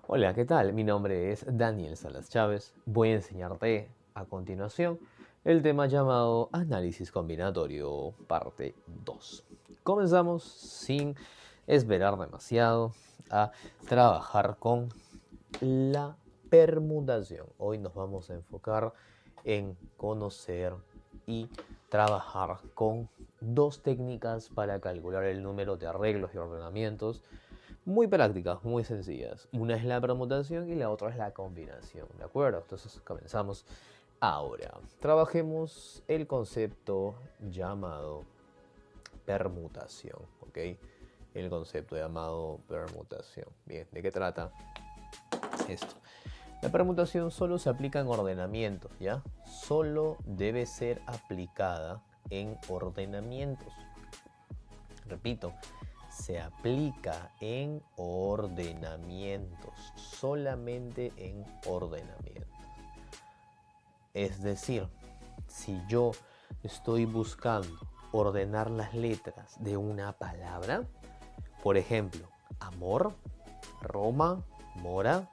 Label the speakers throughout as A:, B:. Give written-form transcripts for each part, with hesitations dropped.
A: Hola, ¿qué tal? Mi nombre es Daniel Salas Chávez. Voy a enseñarte a continuación el tema llamado análisis combinatorio, parte 2. Comenzamos sin esperar demasiado a trabajar con la permutación. Hoy nos vamos a enfocar en conocer y trabajar con dos técnicas para calcular el número de arreglos y ordenamientos muy prácticas, muy sencillas. Una es la permutación y la otra es la combinación, ¿de acuerdo? Entonces comenzamos ahora. Trabajemos el concepto llamado permutación, ¿ok? El concepto llamado permutación. Bien, ¿de qué trata esto? La permutación solo se aplica en ordenamientos, ¿ya? Solo debe ser aplicada en ordenamientos. Repito, se aplica en ordenamientos, solamente en ordenamientos. Es decir, si yo estoy buscando ordenar las letras de una palabra, por ejemplo, amor, Roma, mora,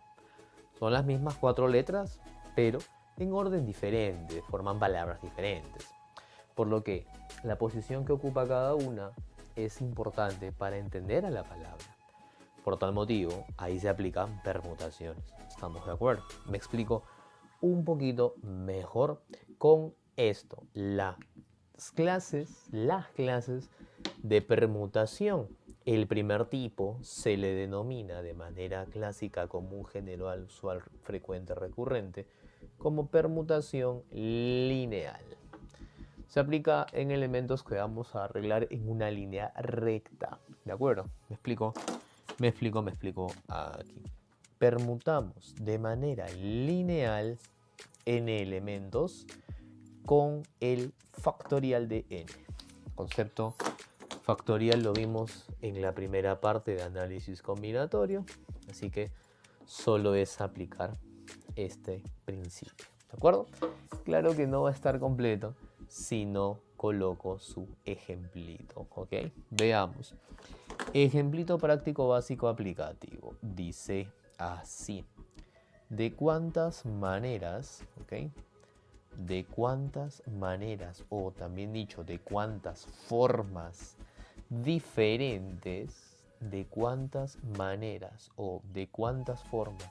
A: son las mismas 4 letras, pero en orden diferente, forman palabras diferentes. Por lo que la posición que ocupa cada una es importante para entender a la palabra. Por tal motivo, ahí se aplican permutaciones. ¿Estamos de acuerdo? Me explico un poquito mejor con esto. Las clases de permutación. El primer tipo se le denomina de manera clásica, común, general, usual, frecuente, recurrente, como permutación lineal. Se aplica en elementos que vamos a arreglar en una línea recta. ¿De acuerdo? ¿Me explico? Me explico aquí. Permutamos de manera lineal n elementos con el factorial de n. Concepto factorial lo vimos en la primera parte de análisis combinatorio, así que solo es aplicar este principio. ¿De acuerdo? Claro que no va a estar completo si no coloco su ejemplito, ¿ok? Veamos. Ejemplito práctico básico aplicativo. Dice así. ¿De cuántas maneras, ok? De cuántas maneras, o también dicho, de cuántas formas diferentes, de cuántas maneras o de cuántas formas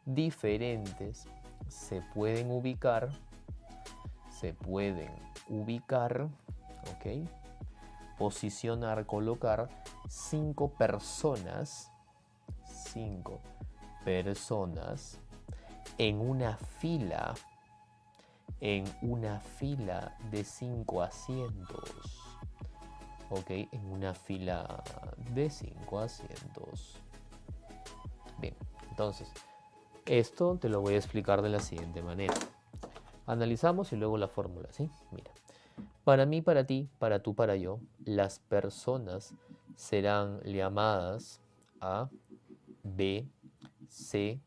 A: diferentes se pueden ubicar, ¿ok? Posicionar, colocar 5 personas en una fila de 5 asientos. Ok, en una fila de 5 asientos. Bien, entonces, esto te lo voy a explicar de la siguiente manera. Analizamos y luego la fórmula, ¿sí? Mira, para mí, para ti, para tú, para yo, las personas serán llamadas A, B, C,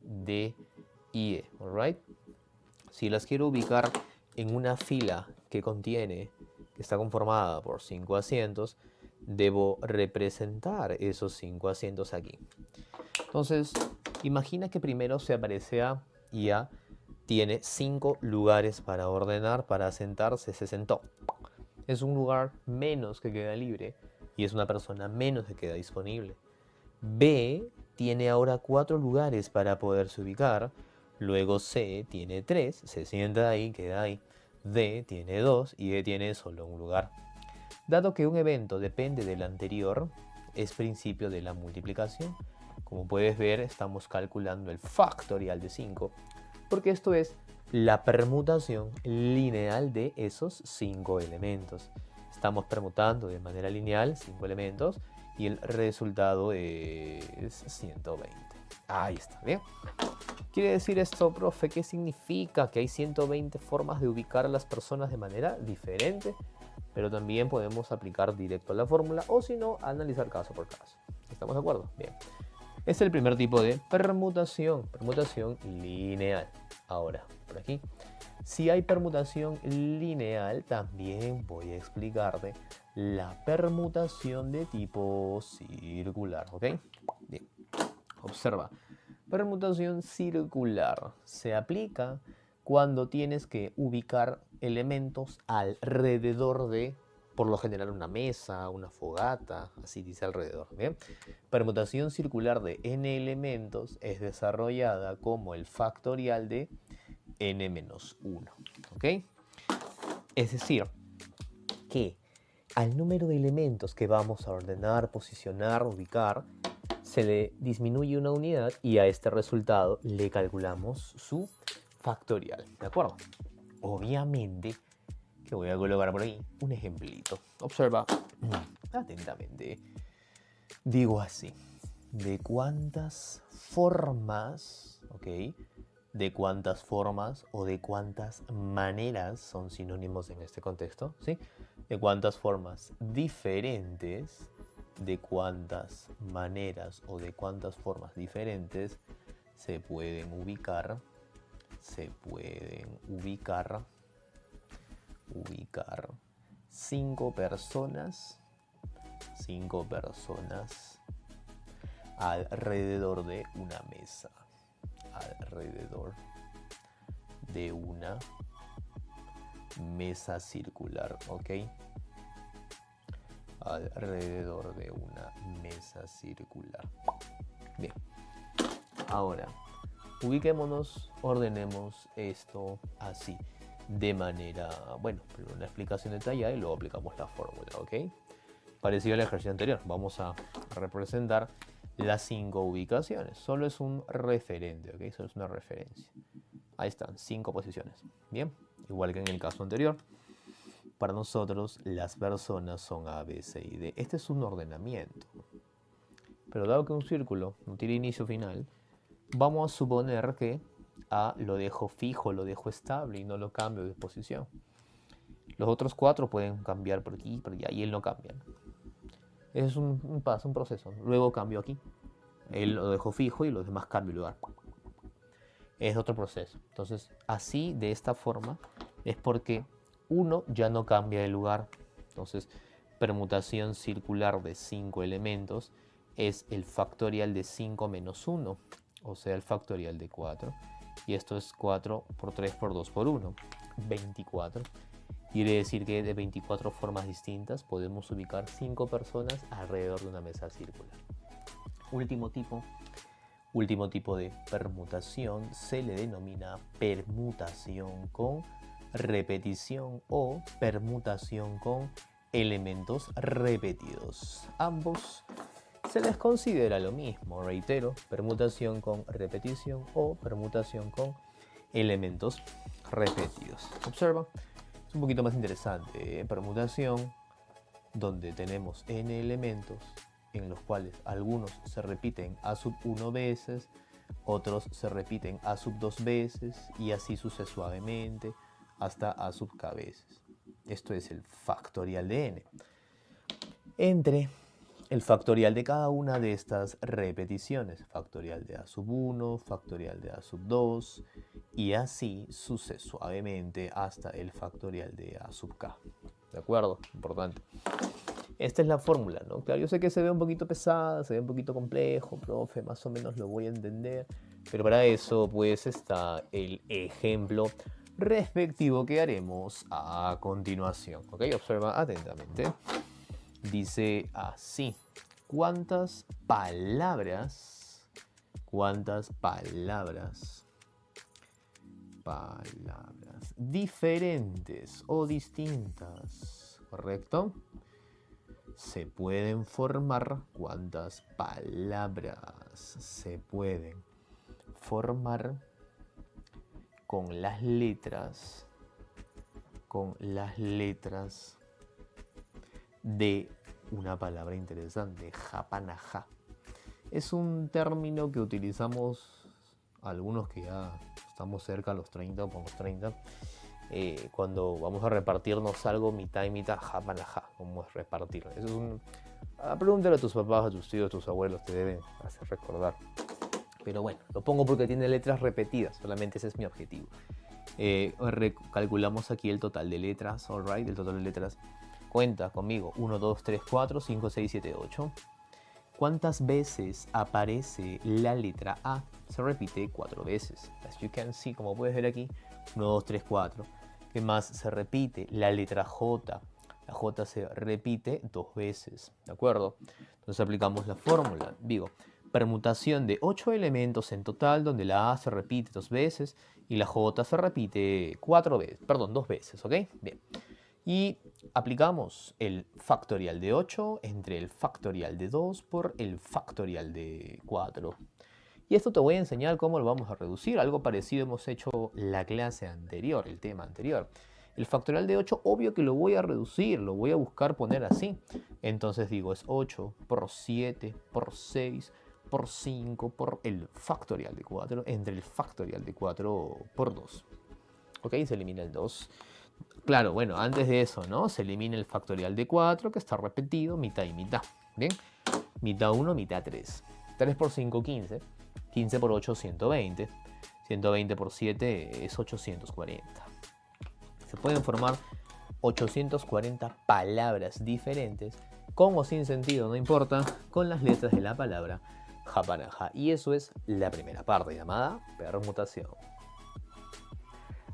A: D y E, ¿alright? Si las quiero ubicar en una fila que está conformada por 5 asientos, debo representar esos 5 asientos aquí. Entonces, imagina que primero se aparece A y A tiene 5 lugares para ordenar, para sentarse, se sentó. Es un lugar menos que queda libre y es una persona menos que queda disponible. B tiene ahora 4 lugares para poderse ubicar. Luego C tiene 3, se sienta ahí, queda ahí. D tiene 2 y E tiene solo un lugar. Dado que un evento depende del anterior, es principio de la multiplicación. Como puedes ver, estamos calculando el factorial de 5, porque esto es la permutación lineal de esos 5 elementos. Estamos permutando de manera lineal 5 elementos y el resultado es 120. Ahí está, ¿bien? ¿Quiere decir esto, profe? ¿Qué significa? Que hay 120 formas de ubicar a las personas de manera diferente, pero también podemos aplicar directo a la fórmula o si no, analizar caso por caso. ¿Estamos de acuerdo? Bien. Es el primer tipo de permutación lineal. Ahora, por aquí, Si hay permutación lineal, también voy a explicarte la permutación de tipo circular, ¿ok? Bien, observa. Permutación circular se aplica cuando tienes que ubicar elementos alrededor de, por lo general, una mesa, una fogata, así dice alrededor, ¿bien? Permutación circular de n elementos es desarrollada como el factorial de n-1, ¿ok? Es decir, que al número de elementos que vamos a ordenar, posicionar, ubicar, se le disminuye una unidad y a este resultado le calculamos su factorial, ¿de acuerdo? Obviamente, que voy a colocar por ahí un ejemplito. Observa atentamente. Digo así, ¿de cuántas formas, ok? ¿De cuántas formas o de cuántas maneras son sinónimos en este contexto? ¿Sí? ¿De cuántas formas diferentes? ¿De cuántas maneras o de cuántas formas diferentes se pueden ubicar? Se pueden ubicar 5 personas alrededor de una mesa. Alrededor de una mesa circular, ¿ok? Alrededor de una mesa circular. Bien. Ahora, ubiquémonos, ordenemos esto así. De manera, bueno, primero una explicación detallada y luego aplicamos la fórmula, ¿ok? Parecido al ejercicio anterior, vamos a representar las 5 ubicaciones. Solo es un referente, ¿ok? Solo es una referencia. Ahí están, 5 posiciones. Bien, igual que en el caso anterior. Para nosotros, las personas son A, B, C y D. Este es un ordenamiento. Pero dado que un círculo no tiene inicio final, vamos a suponer que A lo dejo fijo, lo dejo estable y no lo cambio de posición. Los otros 4 pueden cambiar por aquí, por allá, y él no cambia. Es un paso, un proceso. Luego cambio aquí. Él lo dejo fijo y los demás cambio de lugar. Es otro proceso. Entonces, así, de esta forma, es porque uno ya no cambia de lugar. Entonces, permutación circular de 5 elementos es el factorial de 5 menos 1, o sea, el factorial de 4. Y esto es 4 por 3 por 2 por 1, 24. Quiere decir que de 24 formas distintas podemos ubicar 5 personas alrededor de una mesa circular. Último tipo de permutación se le denomina permutación con repetición o permutación con elementos repetidos. Ambos se les considera lo mismo, reitero, permutación con repetición o permutación con elementos repetidos. Observa, es un poquito más interesante. Permutación, donde tenemos n elementos, en los cuales algunos se repiten a sub 1 veces, otros se repiten a sub 2 veces y así sucesivamente hasta a sub k veces. Esto es el factorial de n. Entre el factorial de cada una de estas repeticiones, factorial de a sub 1, factorial de a sub 2 y así sucesivamente hasta el factorial de a sub k. ¿De acuerdo? Importante. Esta es la fórmula, ¿no? Claro, yo sé que se ve un poquito pesada, se ve un poquito complejo, profe, más o menos lo voy a entender, pero para eso pues está el ejemplo respectivo que haremos a continuación, ¿ok? Observa atentamente. Dice así, ¿cuántas palabras diferentes o distintas, correcto? Se pueden formar, ¿cuántas palabras se pueden formar con las letras de una palabra interesante, japanaja? Es un término que utilizamos algunos que ya estamos cerca a los 30 o por los 30, cuando vamos a repartirnos algo mitad y mitad, japanaja, ¿cómo es repartir? Eso es pregúntale a tus papás, a tus tíos, a tus abuelos, te deben hacer recordar. Pero bueno, lo pongo porque tiene letras repetidas, solamente ese es mi objetivo. Calculamos aquí el total de letras, alright, el total de letras. Cuenta conmigo, 1, 2, 3, 4, 5, 6, 7, 8. ¿Cuántas veces aparece la letra A? Se repite 4 veces. As you can see, como puedes ver aquí, 1, 2, 3, 4. ¿Qué más se repite? La letra J. La J se repite 2 veces, ¿de acuerdo? Entonces aplicamos la fórmula. Digo, permutación de 8 elementos en total, donde la A se repite 2 veces y la J se repite 4 veces, perdón, 2 veces, ¿ok? Bien. Y aplicamos el factorial de 8 entre el factorial de 2 por el factorial de 4. Y esto te voy a enseñar cómo lo vamos a reducir. Algo parecido hemos hecho la clase anterior, el tema anterior. El factorial de 8, obvio que lo voy a reducir, lo voy a buscar poner así. Entonces digo, es 8 por 7 por 6 por 5 por el factorial de 4 entre el factorial de 4 por 2. ¿Ok? Se elimina el 2. Claro, bueno, antes de eso, ¿no? Se elimina el factorial de 4, que está repetido, mitad y mitad. ¿Bien? Mitad 1, mitad 3. 3 por 5, 15. 15 por 8, 120. 120 por 7 es 840. Se pueden formar 840 palabras diferentes, con o sin sentido, no importa, con las letras de la palabra japaranja. Y eso es la primera parte, llamada permutación.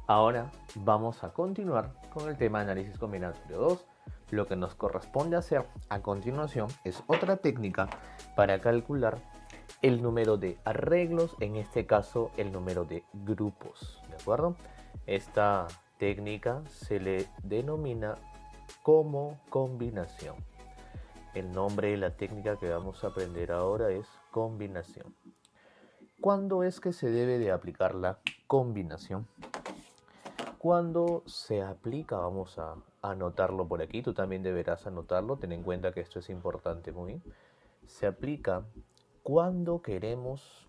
A: Ahora vamos a continuar con el tema de análisis combinatorio 2. Lo que nos corresponde hacer a continuación es otra técnica para calcular el número de arreglos, en este caso el número de grupos, ¿de acuerdo? Esta técnica se le denomina como combinación. El nombre de la técnica que vamos a aprender ahora es combinación. ¿Cuándo es que se debe de aplicar la combinación? Cuando se aplica, vamos a anotarlo por aquí, tú también deberás anotarlo, ten en cuenta que esto es importante muy. Se aplica cuando queremos,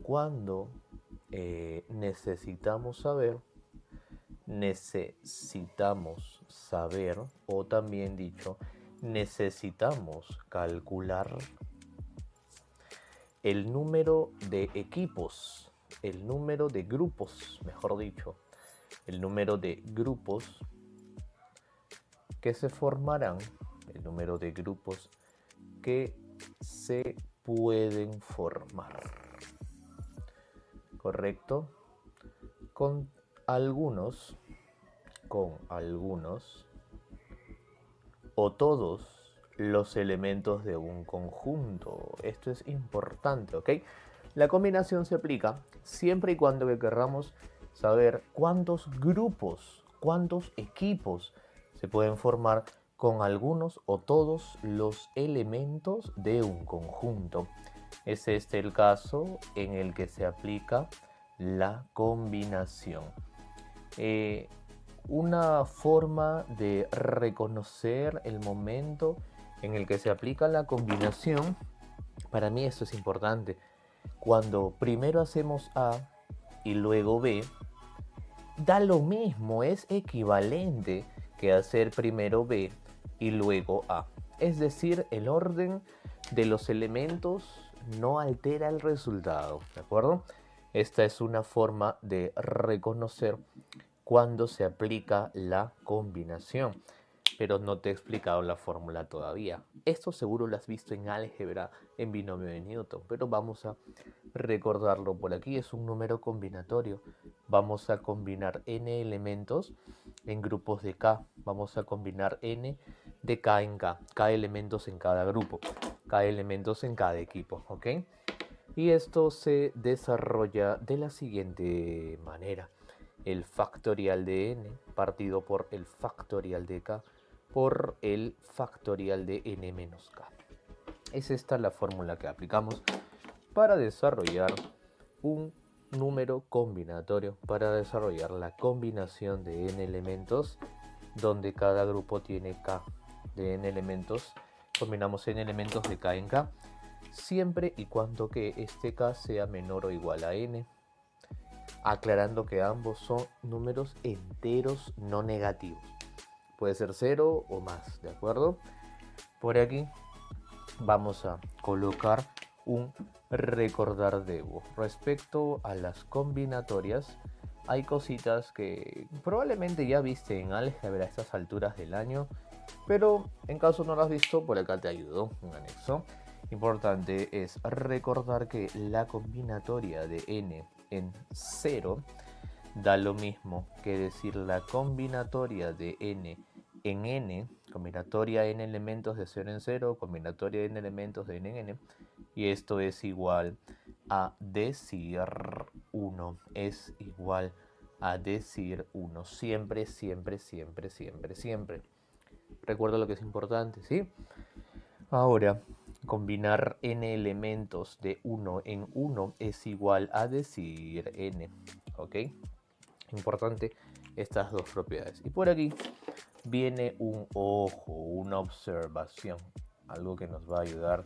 A: cuando necesitamos saber, o también dicho, necesitamos calcular el número de equipos, el número de grupos, mejor dicho, el número de grupos que se formarán, el número de grupos que se pueden formar, ¿correcto? Con algunos o todos los elementos de un conjunto. Esto es importante, ¿ok? La combinación se aplica siempre y cuando que querramos saber cuántos grupos, cuántos equipos se pueden formar con algunos o todos los elementos de un conjunto. Es este el caso en el que se aplica la combinación. Una forma de reconocer el momento en el que se aplica la combinación, para mí esto es importante. Cuando primero hacemos A y luego B, da lo mismo, es equivalente que hacer primero B y luego A. Es decir, el orden de los elementos no altera el resultado, ¿de acuerdo? Esta es una forma de reconocer cuando se aplica la combinación, pero no te he explicado la fórmula todavía. Esto seguro lo has visto en álgebra, en binomio de Newton, pero vamos a recordarlo por aquí. Es un número combinatorio. Vamos a combinar n elementos en grupos de k. Vamos a combinar n de k en k elementos en cada grupo, k elementos en cada equipo, ¿ok? Y esto se desarrolla de la siguiente manera. El factorial de n partido por el factorial de k por el factorial de n menos k. Es esta la fórmula que aplicamos para desarrollar un número combinatorio, para desarrollar la combinación de n elementos, donde cada grupo tiene k de n elementos. Combinamos n elementos de k en k, siempre y cuando que este k sea menor o igual a n, aclarando que ambos son números enteros no negativos. Puede ser 0 o más, ¿de acuerdo? Por aquí vamos a colocar un recordar debo. Respecto a las combinatorias, hay cositas que probablemente ya viste en álgebra a estas alturas del año, pero en caso no lo has visto, por acá te ayudo, un anexo. Importante es recordar que la combinatoria de n en 0 da lo mismo que decir la combinatoria de n en n, combinatoria n elementos de 0 en 0, combinatoria de n elementos de n en n, y esto es igual a decir 1, es igual a decir 1, siempre, siempre, siempre, siempre, siempre. Recuerda lo que es importante, ¿sí? Ahora, combinar n elementos de 1 en 1 es igual a decir n, ¿ok? Importante estas dos propiedades. Y por aquí viene un ojo, una observación, algo que nos va a ayudar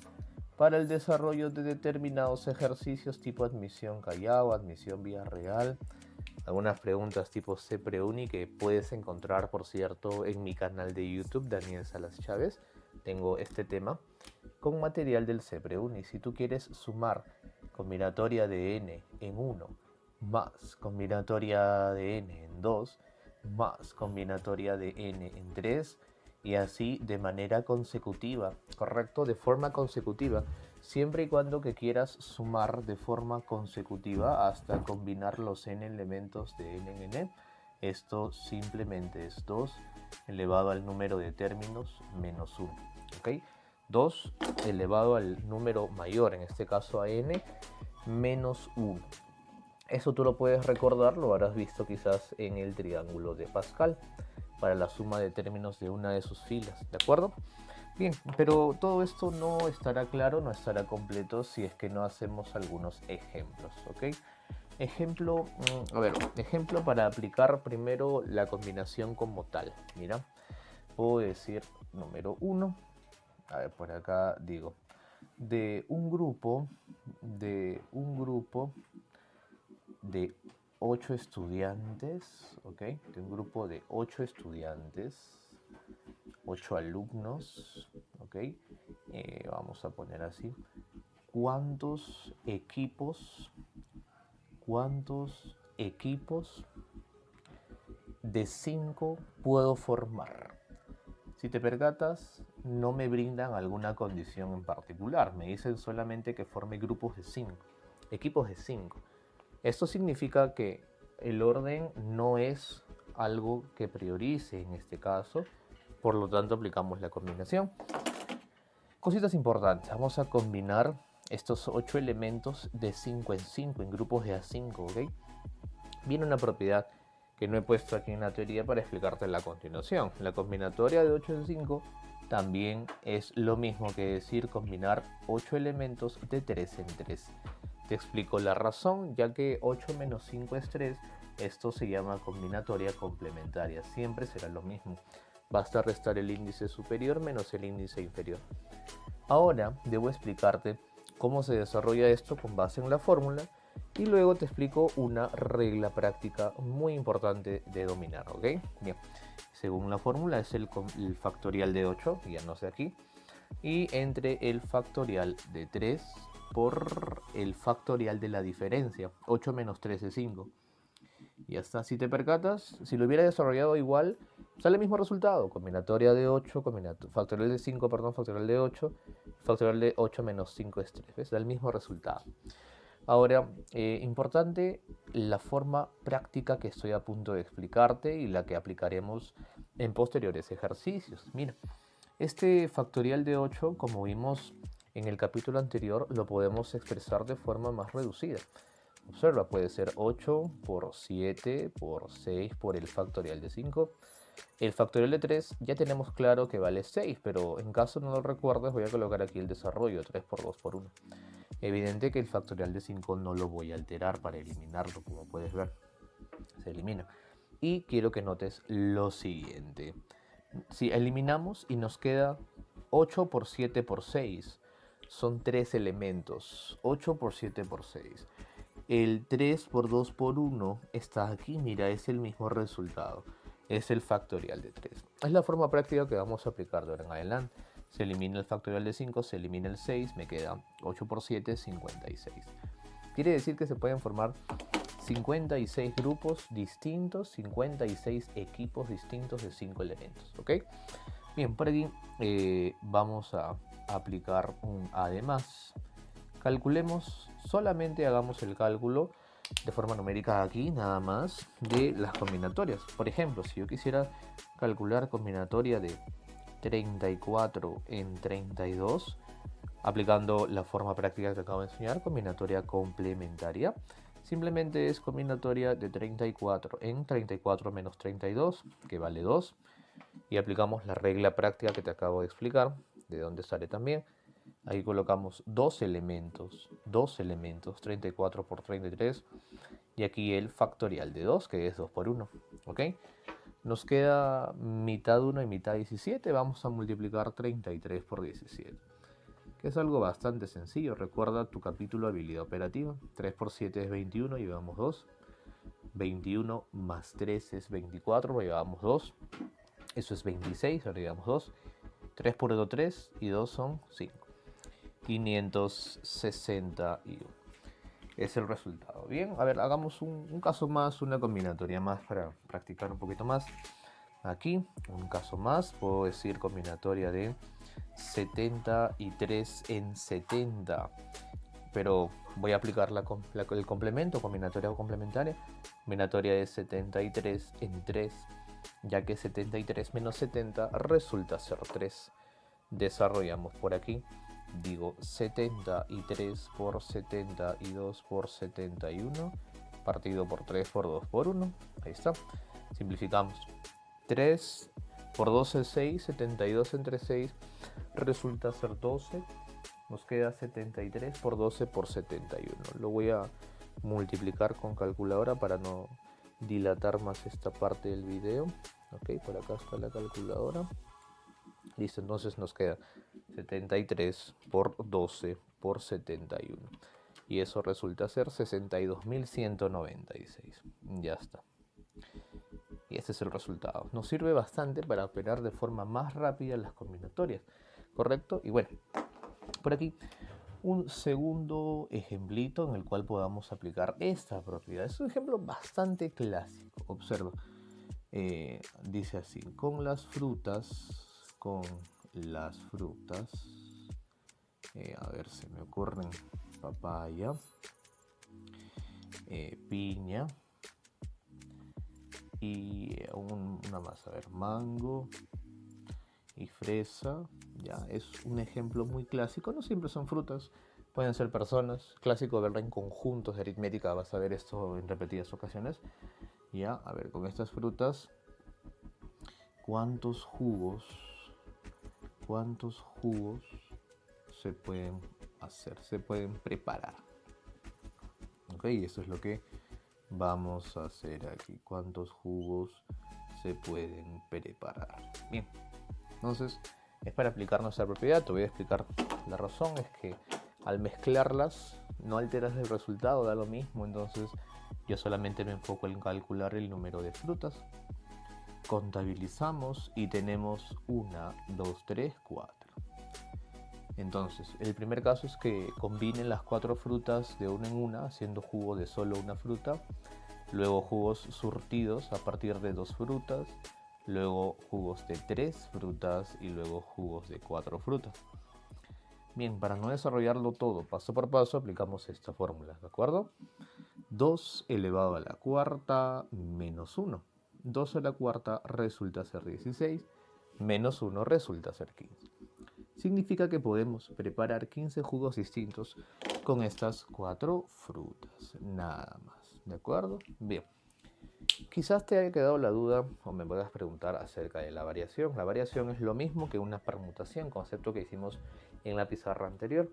A: para el desarrollo de determinados ejercicios tipo admisión Callao, admisión vía real, algunas preguntas tipo CPREUNI que puedes encontrar, por cierto, en mi canal de YouTube, Daniel Salas Chávez. Tengo este tema con material del CPREUNI. Si tú quieres sumar combinatoria de n en 1 más combinatoria de n en 2 más combinatoria de n en 3 y así de manera consecutiva, ¿correcto? De forma consecutiva, siempre y cuando que quieras sumar de forma consecutiva hasta combinar los n elementos de n en n. Esto simplemente es 2 elevado al número de términos menos 1, ¿ok? 2 elevado al número mayor, en este caso a n, menos 1. Eso tú lo puedes recordar, lo habrás visto quizás en el triángulo de Pascal para la suma de términos de una de sus filas, ¿de acuerdo? Bien, pero todo esto no estará claro, no estará completo si es que no hacemos algunos ejemplos, ¿ok? Ejemplo, ejemplo para aplicar primero la combinación como tal. Mira, puedo decir número 1, a ver, por acá digo, de un grupo de 8 estudiantes, ¿ok? De un grupo de 8 estudiantes, 8 alumnos, ¿ok? Vamos a poner así. ¿Cuántos equipos de 5 puedo formar? Si te percatas, no me brindan alguna condición en particular. Me dicen solamente que forme grupos de 5, equipos de 5. Esto significa que el orden no es algo que priorice en este caso, por lo tanto aplicamos la combinación. Cositas importantes, vamos a combinar estos 8 elementos de 5 en 5 en grupos de A5, ¿ok? Viene una propiedad que no he puesto aquí en la teoría para explicarte la continuación. La combinatoria de 8 en 5 también es lo mismo que decir combinar 8 elementos de 3 en 3. Te explico la razón, ya que 8 menos 5 es 3, esto se llama combinatoria complementaria, siempre será lo mismo. Basta restar el índice superior menos el índice inferior. Ahora debo explicarte cómo se desarrolla esto con base en la fórmula y luego te explico una regla práctica muy importante de dominar, ¿ok? Bien, según la fórmula es el factorial de 8, ya no sé aquí, y entre el factorial de 3 por el factorial de la diferencia. 8 menos 3 es 5. Y ya está. Si te percatas, si lo hubiera desarrollado igual, sale el mismo resultado. Combinatoria de 8, factorial de 5, perdón, factorial de 8, factorial de 8 menos 5 es 3. ¿Ves? Da el mismo resultado. Ahora, importante la forma práctica que estoy a punto de explicarte y la que aplicaremos en posteriores ejercicios. Mira, este factorial de 8, como vimos en el capítulo anterior, lo podemos expresar de forma más reducida. Observa, puede ser 8 por 7 por 6 por el factorial de 5. El factorial de 3 ya tenemos claro que vale 6, pero en caso no lo recuerdes voy a colocar aquí el desarrollo 3 por 2 por 1. Evidente que el factorial de 5 no lo voy a alterar para eliminarlo, como puedes ver. Se elimina. Y quiero que notes lo siguiente. Si eliminamos y nos queda 8 por 7 por 6, son 3 elementos. 8 por 7 por 6. El 3 por 2 por 1 está aquí, mira, es el mismo resultado. Es el factorial de 3. Es la forma práctica que vamos a aplicar de ahora en adelante. Se elimina el factorial de 5, se elimina el 6, me queda 8 por 7, 56. Quiere decir que se pueden formar 56 grupos distintos, 56 equipos distintos de 5 elementos, ¿ok? Bien, por aquí vamos a aplicar un además. Calculemos, solamente hagamos el cálculo de forma numérica aquí, nada más, de las combinatorias. Por ejemplo, si yo quisiera calcular combinatoria de 34 en 32, aplicando la forma práctica que te acabo de enseñar, combinatoria complementaria, simplemente es combinatoria de 34 en 34 menos 32, que vale 2, y aplicamos la regla práctica que te acabo de explicar, de dónde sale también. Ahí colocamos dos elementos, 34 por 33, y aquí el factorial de 2, que es 2 por 1, ¿ok? Nos queda mitad 1 y mitad 17, vamos a multiplicar 33 por 17, que es algo bastante sencillo. Recuerda tu capítulo de habilidad operativa. 3 por 7 es 21, llevamos 2. 21 más 3 es 24, llevamos 2. Eso es 26, ahora llevamos 2. 3 por 1, 3 y 2 son 5. 561 es el resultado. Bien, a ver, hagamos un caso más, una combinatoria más para practicar un poquito más. Aquí, un caso más, puedo decir combinatoria de 73 en 70, pero voy a aplicar el complemento, combinatoria o complementaria, combinatoria de 73 en 3, ya que 73 menos 70 resulta ser 3. Desarrollamos por aquí, digo 73 por 72 por 71, partido por 3 por 2 por 1, ahí está, simplificamos. 3 por 12 es 6, 72 entre 6 resulta ser 12, nos queda 73 por 12 por 71. Lo voy a multiplicar con calculadora para no dilatar más esta parte del video. Ok, por acá está la calculadora. Listo, entonces nos queda 73 por 12 por 71. Y eso resulta ser 62.196. Ya está. Y este es el resultado. Nos sirve bastante para operar de forma más rápida las combinatorias, ¿correcto? Y bueno, por aquí un segundo ejemplito en el cual podamos aplicar esta propiedad. Es un ejemplo bastante clásico. Observa. Dice así: con las frutas, a ver, se me ocurren papaya, piña y una más, a ver, mango y fresa. Ya es un ejemplo muy clásico. No siempre son frutas, pueden ser personas. Clásico verlo en conjuntos de aritmética, vas a ver esto en repetidas ocasiones. Ya, a ver, con estas frutas, ¿cuántos jugos se pueden hacer, se pueden preparar? Ok, eso es lo que vamos a hacer aquí. ¿Cuántos jugos se pueden preparar? Bien, entonces es para aplicar nuestra propiedad. Te voy a explicar la razón. Es que al mezclarlas no alteras el resultado, da lo mismo. Entonces yo solamente me enfoco en calcular el número de frutas. Contabilizamos y tenemos 1, 2, 3, 4. Entonces, el primer caso es que combinen las 4 frutas de una en una, haciendo jugo de solo una fruta. Luego jugos surtidos a partir de 2 frutas. Luego jugos de 3 frutas y luego jugos de 4 frutas. Bien, para no desarrollarlo todo paso por paso, aplicamos esta fórmula, ¿de acuerdo? 2 elevado a la cuarta menos 1. 2 a la cuarta resulta ser 16, menos 1 resulta ser 15. Significa que podemos preparar 15 jugos distintos con estas 4 frutas, nada más, ¿de acuerdo? Bien, quizás te haya quedado la duda o me puedas preguntar acerca de la variación. La variación es lo mismo que una permutación, concepto que hicimos en la pizarra anterior.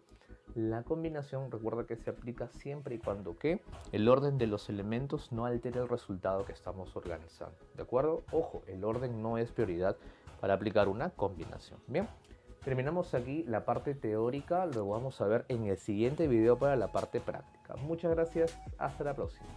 A: La combinación, recuerda que se aplica siempre y cuando que el orden de los elementos no altere el resultado que estamos organizando, ¿de acuerdo? Ojo, el orden no es prioridad para aplicar una combinación. Bien, terminamos aquí la parte teórica, luego vamos a ver en el siguiente video para la parte práctica. Muchas gracias, hasta la próxima.